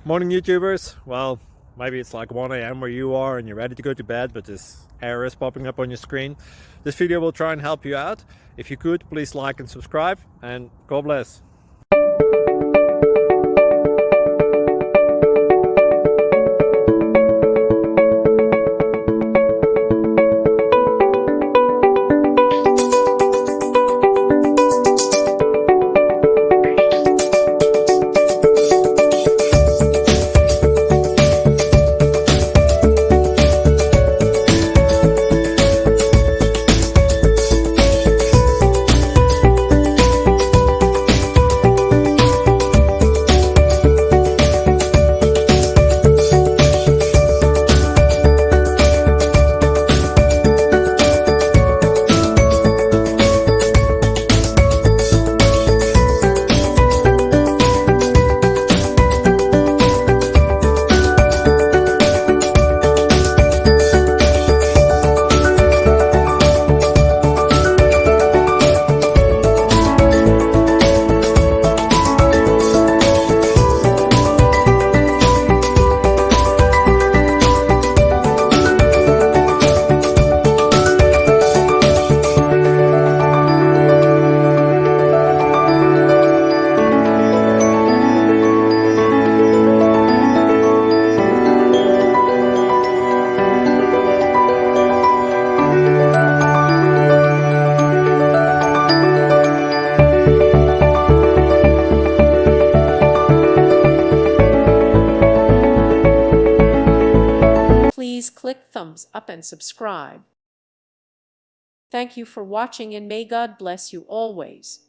Morning, YouTubers. Well, maybe it's like 1 a.m. where you are and you're ready to go to bed, but this error is popping up on your screen. This video will try and help you out. If you could, please like and subscribe, and God bless. Please click thumbs up and subscribe. Thank you for watching, and may God bless you always.